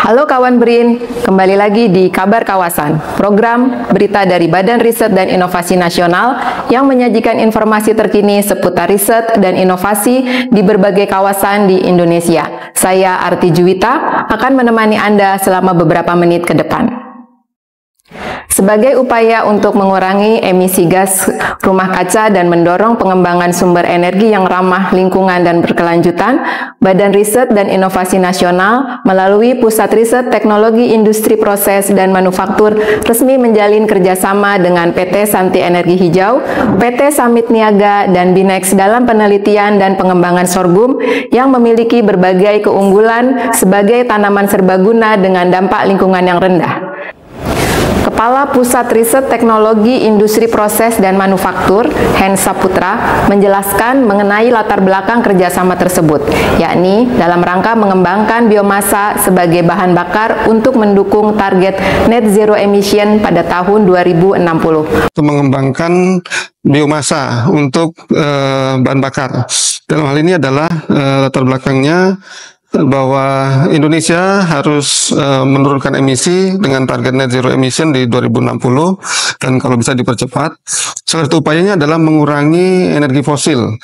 Halo kawan BRIN, kembali lagi di Kabar Kawasan, program berita dari Badan Riset dan Inovasi Nasional yang menyajikan informasi terkini seputar riset dan inovasi di berbagai kawasan di Indonesia. Saya Arti Juwita akan menemani Anda selama beberapa menit ke depan. Sebagai upaya untuk mengurangi emisi gas rumah kaca dan mendorong pengembangan sumber energi yang ramah lingkungan dan berkelanjutan, Badan Riset dan Inovasi Nasional melalui Pusat Riset Teknologi Industri Proses dan Manufaktur resmi menjalin kerjasama dengan PT Santi Energi Hijau, PT Samit Niaga, dan Binex dalam penelitian dan pengembangan sorghum yang memiliki berbagai keunggulan sebagai tanaman serbaguna dengan dampak lingkungan yang rendah. Kepala Pusat Riset Teknologi Industri Proses dan Manufaktur, Hensa Putra, menjelaskan mengenai latar belakang kerjasama tersebut, yakni dalam rangka mengembangkan biomasa sebagai bahan bakar untuk mendukung target net zero emission pada tahun 2060. Untuk mengembangkan biomasa untuk bahan bakar. Dalam hal ini adalah latar belakangnya bahwa Indonesia harus menurunkan emisi dengan target net zero emission di 2060 dan kalau bisa dipercepat. Salah satu upayanya adalah mengurangi energi fosil,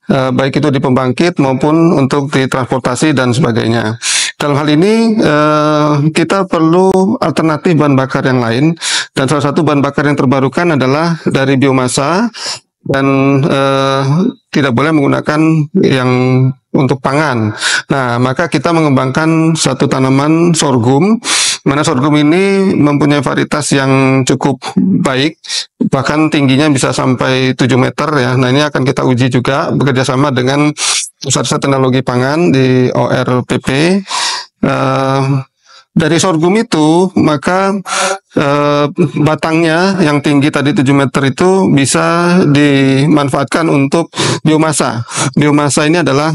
baik itu di pembangkit maupun untuk di transportasi dan sebagainya. Dalam hal ini kita perlu alternatif bahan bakar yang lain dan salah satu bahan bakar yang terbarukan adalah dari biomasa dan tidak boleh menggunakan yang untuk pangan. Nah, maka kita mengembangkan satu tanaman sorghum, mana sorghum ini mempunyai varietas yang cukup baik, bahkan tingginya bisa sampai 7 meter ya. Nah, ini akan kita uji juga bekerjasama dengan Pusat Riset Teknologi Pangan di ORPP. Dari sorghum itu, maka batangnya yang tinggi tadi 7 meter itu bisa dimanfaatkan untuk biomasa. Biomasa ini adalah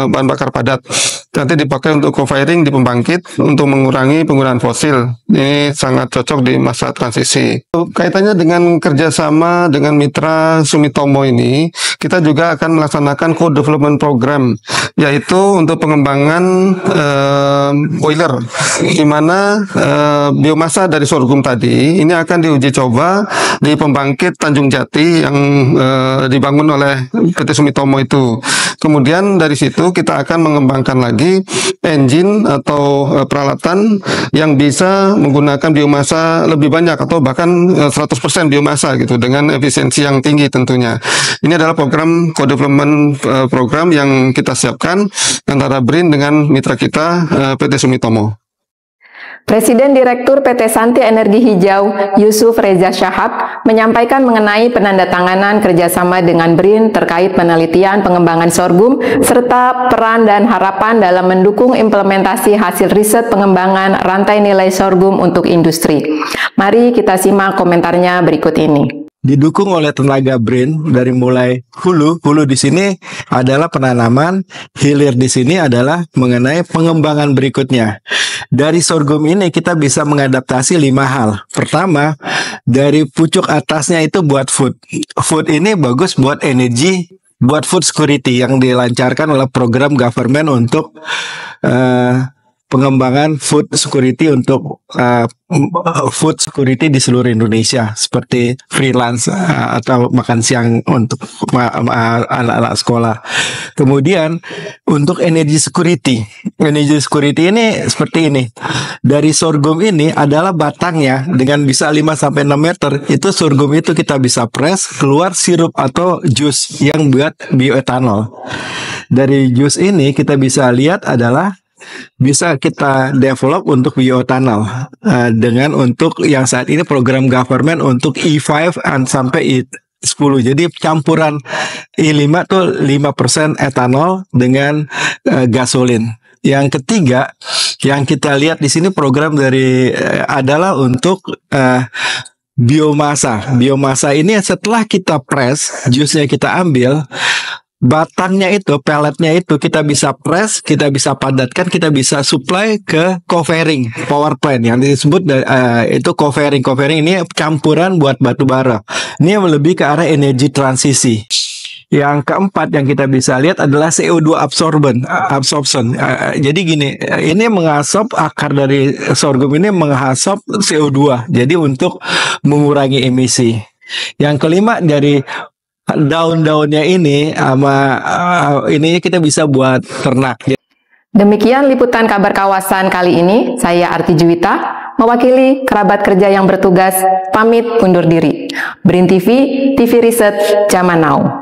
bahan bakar padat. Nanti dipakai untuk co-firing di pembangkit untuk mengurangi penggunaan fosil. Ini sangat cocok di masa transisi. Kaitannya dengan kerjasama dengan mitra Sumitomo ini, kita juga akan melaksanakan co-development program, yaitu untuk pengembangan boiler, di mana biomasa dari sorghum tadi ini akan diuji coba di pembangkit Tanjung Jati yang dibangun oleh PT Sumitomo itu. Kemudian dari situ kita akan mengembangkan lagi engine atau peralatan yang bisa menggunakan biomasa lebih banyak atau bahkan 100% biomasa gitu dengan efisiensi yang tinggi tentunya. Ini adalah program co-development program yang kita siapkan antara BRIN dengan mitra kita PT Sumitomo. Presiden Direktur PT Santi Energi Hijau, Yusuf Reza Syahab, menyampaikan mengenai penandatanganan kerjasama dengan BRIN terkait penelitian pengembangan sorghum, serta peran dan harapan dalam mendukung implementasi hasil riset pengembangan rantai nilai sorghum untuk industri. Mari kita simak komentarnya berikut ini. Didukung oleh tenaga BRIN dari mulai hulu di sini adalah penanaman, hilir di sini adalah mengenai pengembangan berikutnya. Dari sorghum ini kita bisa mengadaptasi 5 hal. Pertama, dari pucuk atasnya itu buat food. Food ini bagus buat energi, buat food security yang dilancarkan oleh program government untuk pengembangan food security untuk food security di seluruh Indonesia, seperti freelance atau makan siang untuk anak-anak sekolah. Kemudian untuk energy security ini seperti ini. Dari sorghum ini adalah batangnya dengan bisa 5-6 meter. Itu sorghum itu kita bisa press keluar sirup atau jus yang buat bioetanol. Dari jus ini kita bisa lihat adalah bisa kita develop untuk bioetanol dengan untuk yang saat ini program government untuk E5 sampai E10. Jadi campuran E5 tuh 5% etanol dengan gasolin. Yang ketiga yang kita lihat di sini program dari adalah untuk biomasa. Biomasa ini setelah kita press, jusnya kita ambil, batangnya itu, pelletnya itu kita bisa press, kita bisa padatkan, kita bisa supply ke co-firing power plant yang disebut itu co-firing. Co-firing ini campuran buat batu bara. Ini lebih ke arah energi transisi. Yang keempat yang kita bisa lihat adalah CO2 absorption. Jadi gini, ini mengasap akar dari sorghum ini mengasap CO2. Jadi untuk mengurangi emisi. Yang kelima dari daun-daunnya ini ini kita bisa buat ternak. Demikian liputan kabar kawasan kali ini. Saya Arti Juwita, mewakili kerabat kerja yang bertugas, pamit undur diri. BRIN TV, TV Riset Zaman Now.